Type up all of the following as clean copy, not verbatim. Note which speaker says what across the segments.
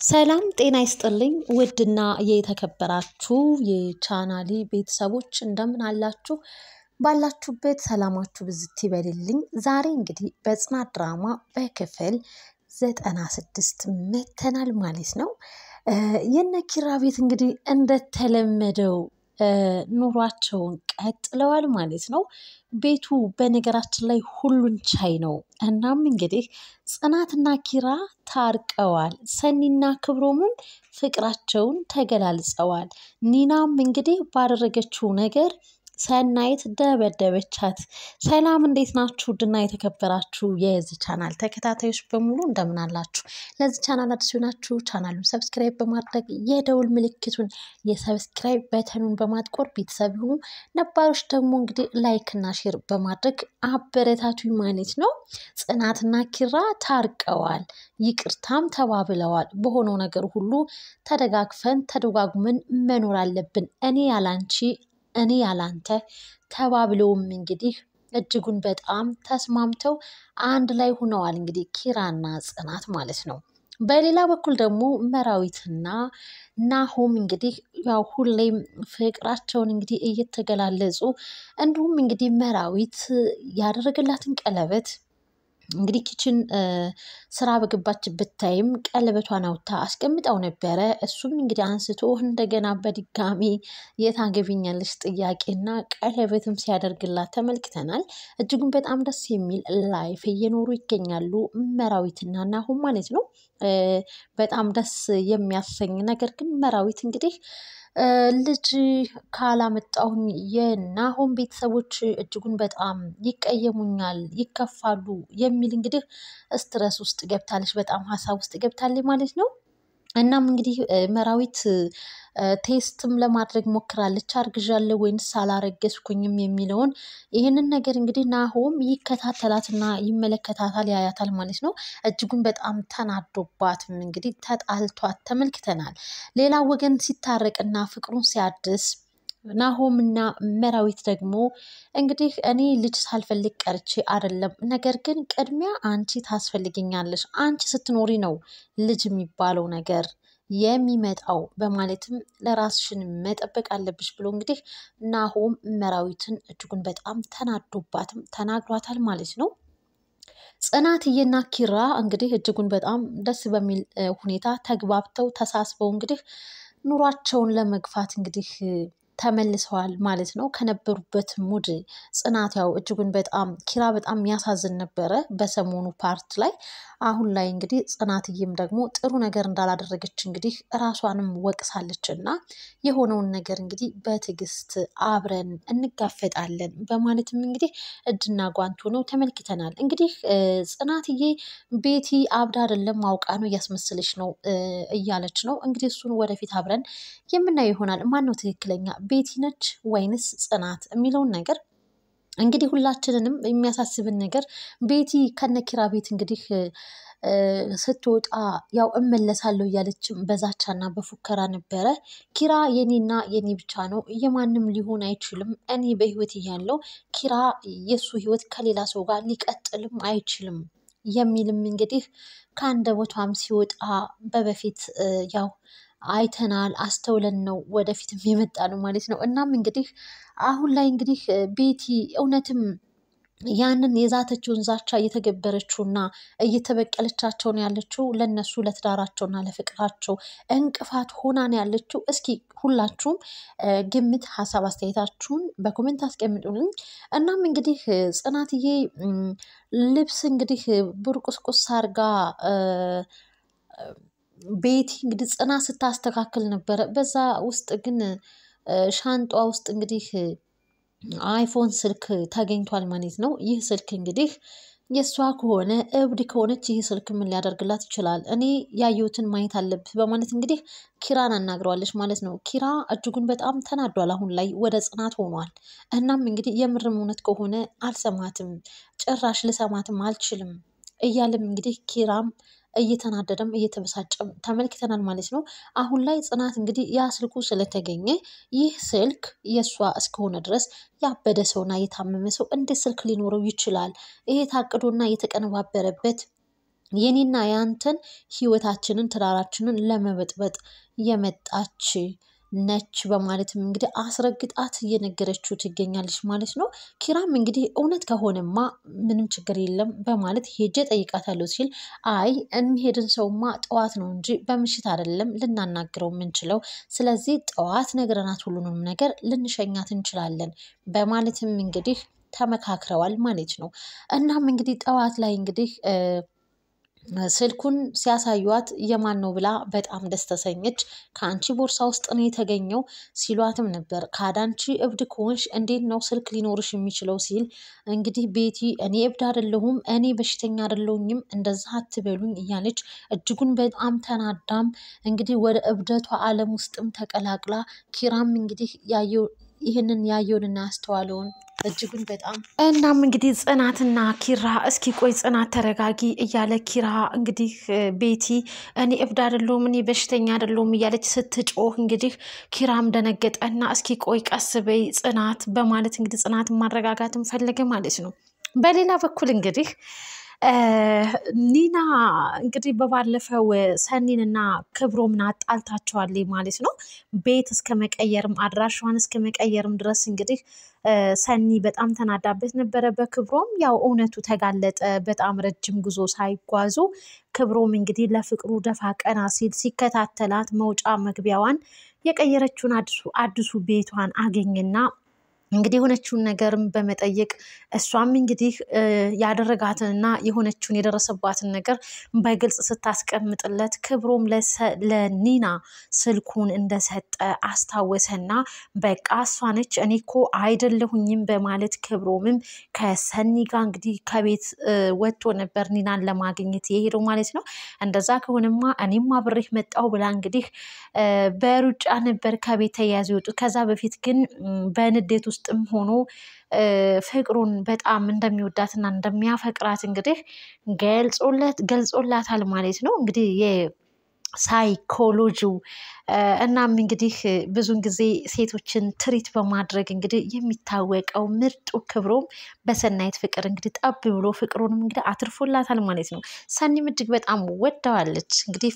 Speaker 1: ሰላም ጤና ይስጥልኝ ውድና የተከበራችሁ የቻናሌ ቤተሰቦች እንደምን አላችሁ? ባላችሁበት ሰላማችሁ ብዝት ይበልልኝ። ዛሬ እንግዲህ በጽናት ድራማ በክፍል 96 መተናል ማለት ነው። የነኪራ ቤት እንግዲህ እንደተለመደው ኑሯቸውን ቀጥለዋል ማለት ነው። ቤቱ በነገራችን ላይ ሁሉን ቻይ ነው። እናም እንግዲህ ጽናትና ኪራ ታርቀዋል። ሰኒና ክብሮምም ፍቅራቸውን ተገላልጸዋል። ኒናም እንግዲህ ባደረገችው ነገር ሰናይት ደበደበቻት። ሰላም እንዴት ናችሁ? ውድና የተከበራችሁ የዚህ ቻናል ተከታታዮች በሙሉ እንደምን አላችሁ? ለዚህ ቻናል አዲስ ናችሁ ቻናሉን ሰብስክራይብ በማድረግ የደውል ምልክቱን የሰብስክራይብ በተኑን በማጥቆር ቤተሰብ ሁኑ። ነባሮች ደግሞ እንግዲህ ላይክ እና ሼር በማድረግ አበረታቱኝ ማለት ነው። ጽናትና ኪራ ታርቀዋል፣ ይቅርታም ተባብለዋል። በሆነው ነገር ሁሉ ተደጋግፈን ተደጋግመን መኖር አለብን። እኔ ያላንቺ እኔ ያላንተ ተባብለውም እንግዲህ እጅጉን በጣም ተስማምተው አንድ ላይ ሆነዋል። እንግዲህ ኪራና ጽናት ማለት ነው። በሌላ በኩል ደግሞ መራዊትና ናሆም እንግዲህ ያው ሁሌም ፍቅራቸውን እንግዲህ እየተገላለጹ እንዲሁም እንግዲህ መራዊት ያደረገላትን ቀለበት እንግዲህ ኪችን ስራ በገባችበት ታይም ቀለበቷን አውጥታ አስቀምጠው ነበረ። እሱም እንግዲህ አንስቶ እንደገና በድጋሚ የታገቢኛለሽ ጥያቄና ቀለበትም ሲያደርግላት ተመልክተናል። እጅጉን በጣም ደስ የሚል ላይፍ እየኖሩ ይገኛሉ መራዊትና ናሆም ማለት ነው። በጣም ደስ የሚያሰኝ ነገር ግን መራዊት እንግዲህ ልጅ ካላመጣሁኝ የናሆም ቤተሰቦች እጅጉን በጣም ይቀየሙኛል፣ ይከፋሉ የሚል እንግዲህ ስትረስ ውስጥ ገብታለች፣ በጣም ሀሳብ ውስጥ ገብታለች ማለት ነው። እናም እንግዲህ መራዊት ቴስትም ለማድረግ ሞክራለች። አርግዣለሁ ወይንስ አላረገዝኩኝም የሚለውን ይህንን ነገር እንግዲህ ናሆም ይከታተላትና ይመለከታታል፣ ያያታል ማለት ነው። እጅጉን በጣም ተናዶባትም እንግዲህ ተጣልቷት ተመልክተናል። ሌላ ወገን ሲታረቅና ፍቅሩን ሲያድስ ናሆም እና መራዊት ደግሞ እንግዲህ እኔ ልጅ ሳልፈልግ ቀርቼ አይደለም፣ ነገር ግን ቅድሚያ አንቺ ታስፈልግኛለሽ፣ አንቺ ስትኖሪ ነው ልጅ የሚባለው ነገር የሚመጣው በማለትም ለራስሽን መጠበቅ አለብሽ ብሎ እንግዲህ ናሆም መራዊትን እጅጉን በጣም ተናዶባትም ተናግሯታል ማለት ነው። ጽናትዬና ኪራ እንግዲህ እጅጉን በጣም ደስ በሚል ሁኔታ ተግባብተው ተሳስበው እንግዲህ ኑሯቸውን ለመግፋት እንግዲህ ተመልሰዋል ማለት ነው። ከነበሩበት ሙድ ጽናት ያው እጅጉን በጣም ኪራ በጣም የሚያሳዝን ነበረ በሰሞኑ ፓርት ላይ። አሁን ላይ እንግዲህ ጽናትዬም ደግሞ ጥሩ ነገር እንዳላደረገች እንግዲህ ራሷንም ወቅሳለች እና የሆነውን ነገር እንግዲህ በትዕግስት አብረን እንጋፈጣለን በማለትም እንግዲህ እጅና ጓንት ሆነው ተመልክተናል። እንግዲህ ጽናትዬ ቤቲ አብዳ አይደለም አውቃ ነው እያስመሰለች ነው እያለች ነው። እንግዲህ እሱን ወደፊት አብረን የምናየው ይሆናል። ማን ነው ትክክለኛ ቤቲ ነች ወይንስ ጽናት የሚለውን ነገር እንግዲህ ሁላችንንም የሚያሳስብን ነገር ቤቲ ከነኪራ ቤት እንግዲህ ስትወጣ ያው እመለሳለሁ እያለችም በዛቻና በፉከራ ነበረ። ኪራ የኔና የኔ ብቻ ነው፣ የማንም ሊሆን አይችልም። እኔ በህይወት እያለው ኪራ የእሱ ህይወት ከሌላ ሰው ጋር ሊቀጥልም አይችልም የሚልም እንግዲህ ከአንደበቷም ሲወጣ በበፊት ያው አይተናል፣ አስተውለን ነው ወደፊትም የመጣ ነው ማለት ነው። እናም እንግዲህ አሁን ላይ እንግዲህ ቤቲ እውነትም ያንን የዛተችውን ዛቻ እየተገበረችውና እየተበቀለቻቸው ነው ያለችው። ለነሱ ለትዳራቸውና ለፍቅራቸው እንቅፋት ሆና ነው ያለችው። እስኪ ሁላችሁም ግምት፣ ሀሳብ አስተያየታችሁን በኮሜንት አስቀምጡልኝ። እናም እንግዲህ ጽናትዬ ልብስ እንግዲህ ቡርቁስቁስ አርጋ ቤቲ እንግዲህ ጽናት ስታስተካክል ነበረ። በዛ ውስጥ ግን ሻንጧ ውስጥ እንግዲህ አይፎን ስልክ ተገኝቷል ማለት ነው። ይህ ስልክ እንግዲህ የእሷ ከሆነ እብድ ከሆነች ይህ ስልክ ምን ሊያደርግላት ይችላል? እኔ ያየሁትን ማየት አለብህ በማለት እንግዲህ ኪራን አናግረዋለች ማለት ነው። ኪራ እጅጉን በጣም ተናዷል። አሁን ላይ ወደ ጽናት ሆኗል። እናም እንግዲህ የምርም እውነት ከሆነ አልሰማትም፣ ጭራሽ ልሰማትም አልችልም እያለም እንግዲህ ኪራም እየተናደደም እየተበሳጨም ተመልክተናል ማለት ነው። አሁን ላይ ጽናት እንግዲህ ያ ስልኩ ስለተገኘ ይህ ስልክ የእሷ እስከሆነ ድረስ ያበደ ሰውና የታመመ ሰው እንዴት ስልክ ሊኖረው ይችላል? ይሄ ታቅዶና የተቀነባበረበት የኔና ያንተን ህይወታችንን ትዳራችንን ለመበጥበጥ የመጣች ነች በማለትም እንግዲህ አስረግጣት እየነገረችው ትገኛለች ማለት ነው። ኪራም እንግዲህ እውነት ከሆነማ ምንም ችግር የለም በማለት ሄጄ ጠይቃታለሁ ሲል አይ የሚሄድን ሰውማ ጠዋት ነው እንጂ በምሽት አይደለም ልናናግረው የምንችለው፣ ስለዚህ ጠዋት ነግረናት ሁሉንም ነገር ልንሸኛት እንችላለን በማለትም እንግዲህ ተመካክረዋል ማለት ነው። እናም እንግዲህ ጠዋት ላይ እንግዲህ ስልኩን ሲያሳዩት የማን ነው ብላ በጣም ደስ ተሰኘች። ከአንቺ ቦርሳ ውስጥ ነው የተገኘው ሲሏትም ነበር። ካዳንቺ እብድ ከሆንሽ እንዴት ነው ስልክ ሊኖርሽ የሚችለው ሲል እንግዲህ ቤቲ እኔ እብድ አይደለሁም እኔ በሽተኛ አይደለሁኝም እንደዛ አትበሉኝ እያለች እጅጉን በጣም ተናዳም እንግዲህ ወደ እብደቷ ዓለም ውስጥም ተቀላቅላ ኪራም እንግዲህ ይህንን ያየውንና ያስተዋለውን እጅጉን በጣም እናም እንግዲህ ጽናትና ኪራ እስኪ ቆይ ጽናት ተረጋጊ እያለ ኪራ እንግዲህ ቤቲ እኔ እብድ አይደለሁም እኔ በሽተኛ አይደለሁም እያለች ስትጮህ እንግዲህ ኪራም ደነገጠና እስኪ ቆይ ቀስ በይ ጽናት በማለት እንግዲህ ጽናትን ማረጋጋትን ፈለገ ማለት ነው። በሌላ በኩል እንግዲህ ኒና እንግዲህ በባለፈው ሰኒንና ክብሮምን አጣልታቸዋለች ማለት ነው። ቤት እስከ መቀየርም አድራሻዋን እስከ መቀየርም ድረስ እንግዲህ ሰኒ በጣም ተናዳበት ነበረ በክብሮም። ያው እውነቱ ተጋለጠ። በጣም ረጅም ጉዞ ሳይጓዙ ክብሮም እንግዲህ ለፍቅሩ ደፋ ቀና ሲል ሲከታተላት መውጫ መግቢያዋን የቀየረችውን አዲሱ ቤቷን አገኝና እንግዲህ የሆነችውን ነገርም በመጠየቅ እሷም እንግዲህ ያደረጋትንና የሆነችውን የደረሰባትን ነገር በግልጽ ስታስቀምጥለት ክብሮም ለኒና ስልኩን እንደሰጠ አስታወሰና በቃ እሷ ነች እኔ እኮ አይደለሁኝም በማለት ክብሮምም ከሰኒ ጋር እንግዲህ ከቤት ወጥቶ ነበር ኒናን ለማግኘት የሄደው ማለት ነው። እንደዛ ከሆነማ እኔም አብሬህ መጣሁ ብላ እንግዲህ በሩጫ ነበር ከቤት ተያይዘው የወጡት። ከዛ በፊት ግን በንዴት ውስጥም ሆኖ ፍቅሩን በጣም እንደሚወዳትና እንደሚያፈቅራት እንግዲህ ገልጾላታል ማለት ነው። እንግዲህ ሳይኮሎጂው እናም እንግዲህ ብዙን ጊዜ ሴቶችን ትሪት በማድረግ እንግዲህ የሚታወቀው ምርጡ ክብሮም በሰናይት ፍቅር እንግዲህ ጠብ ብሎ ፍቅሩንም እንግዲህ አትርፎላታል ማለት ነው። ሰኒም እጅግ በጣም ወደዋለች። እንግዲህ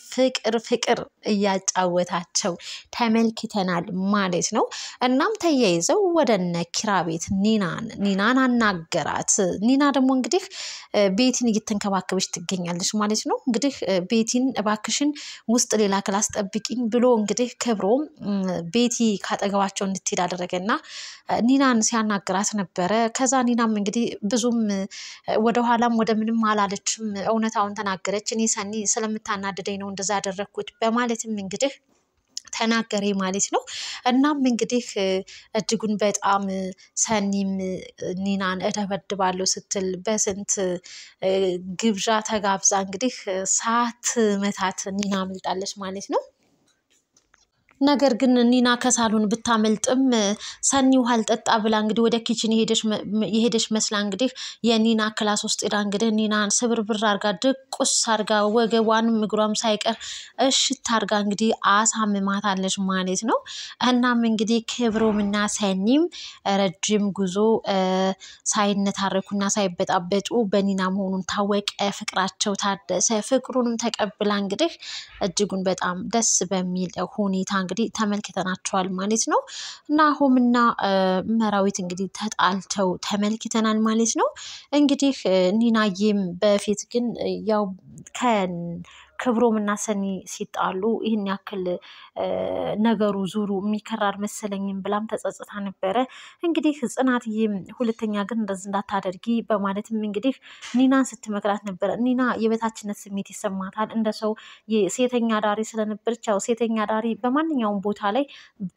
Speaker 1: ፍቅር እያጫወታቸው ተመልክተናል ማለት ነው። እናም ተያይዘው ወደ እነ ኪራ ቤት ኒናን አናገራት። ኒና ደግሞ እንግዲህ ቤቲን እየተንከባከበች ትገኛለች ማለት ነው። እንግዲህ ቤቲን እባክሽን ውስጥ ሌላ ክላስ ጠብቂኝ ብሎ እንግዲህ ክብሮም ቤቲ ካጠገባቸው እንድትሄድ አደረገና ኒናን ሲያናግራት ነበረ። ከዛ ኒናም እንግዲህ ብዙም ወደኋላም ወደ ምንም አላለችም፣ እውነታውን ተናገረች። እኔ ሰኒ ስለምታናድደኝ ነው እንደዛ ያደረግኩት በማለትም እንግዲህ ተናገሬ ማለት ነው። እናም እንግዲህ እጅጉን በጣም ሰኒም ኒናን እደበድባለሁ ስትል በስንት ግብዣ ተጋብዛ እንግዲህ ሳትመታት ኒና አምልጣለች ማለት ነው። ነገር ግን ኒና ከሳሎን ብታመልጥም ሰኒ ውሃ አልጠጣ ብላ እንግዲህ ወደ ኪችን የሄደች መስላ እንግዲህ የኒና ክላስ ውስጥ ሄዳ እንግዲህ ኒናን ስብርብር አርጋ ድቁስ አርጋ ወገቧንም እግሯም ሳይቀር እሽት አርጋ እንግዲህ አሳምማታለች ማለት ነው። እናም እንግዲህ ክብሮምና ሰኒም ረጅም ጉዞ ሳይነታረኩና ሳይበጣበጡ በኒና መሆኑን ታወቀ። ፍቅራቸው ታደሰ። ፍቅሩንም ተቀብላ እንግዲህ እጅጉን በጣም ደስ በሚል ሁኔታ እንግዲህ ተመልክተናቸዋል ማለት ነው። ናሆምና መራዊት እንግዲህ ተጣልተው ተመልክተናል ማለት ነው። እንግዲህ ኒናዬም በፊት ግን ያው ክብሮምና ሰኒ ሲጣሉ ይህን ያክል ነገሩ ዙሩ የሚከራር መሰለኝም ብላም ተጸጽታ ነበረ። እንግዲህ ጽናትዬም ሁለተኛ ግን እንደዚህ እንዳታደርጊ በማለትም እንግዲህ ኒናን ስትመክራት ነበረ። ኒና የበታችነት ስሜት ይሰማታል እንደ ሰው ሴተኛ ዳሪ ስለነበረች። ያው ሴተኛ ዳሪ በማንኛውም ቦታ ላይ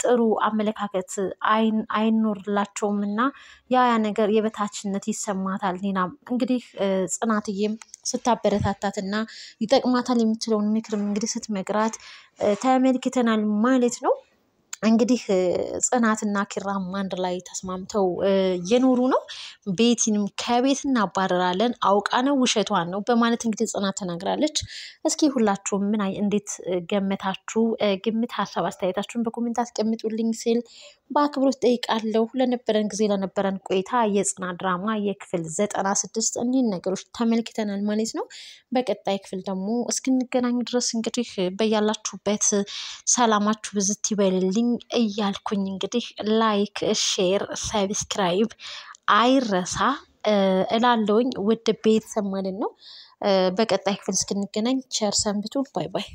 Speaker 1: ጥሩ አመለካከት አይኖርላቸውም እና ያ ነገር የበታችነት ይሰማታል። ኒናም እንግዲህ ጽናትዬም ስታበረታታትና ይጠቅማታል የምትለውን ምክርም እንግዲህ ስትመክራት ተመልክተናል ማለት ነው። እንግዲህ ጽናትና ኪራም አንድ ላይ ተስማምተው እየኖሩ ነው። ቤቲንም ከቤት እናባረራለን አውቃ ነው ውሸቷን ነው በማለት እንግዲህ ጽናት ተናግራለች። እስኪ ሁላችሁም እንዴት ገመታችሁ? ግምት ሀሳብ አስተያየታችሁን በኮሜንት አስቀምጡልኝ ሲል በአክብሮት ጠይቃለሁ። ለነበረን ጊዜ ለነበረን ቆይታ የጽናት ድራማ የክፍል 96 እኒህን ነገሮች ተመልክተናል ማለት ነው። በቀጣይ ክፍል ደግሞ እስክንገናኝ ድረስ እንግዲህ በያላችሁበት ሰላማችሁ ብዝት ይበልልኝ እያልኩኝ እንግዲህ ላይክ፣ ሼር፣ ሰብስክራይብ አይረሳ እላለሁኝ ውድ ቤተሰብ ማለት ነው። በቀጣይ ክፍል እስክንገናኝ ቸር ሰንብቱ። ባይ ባይ።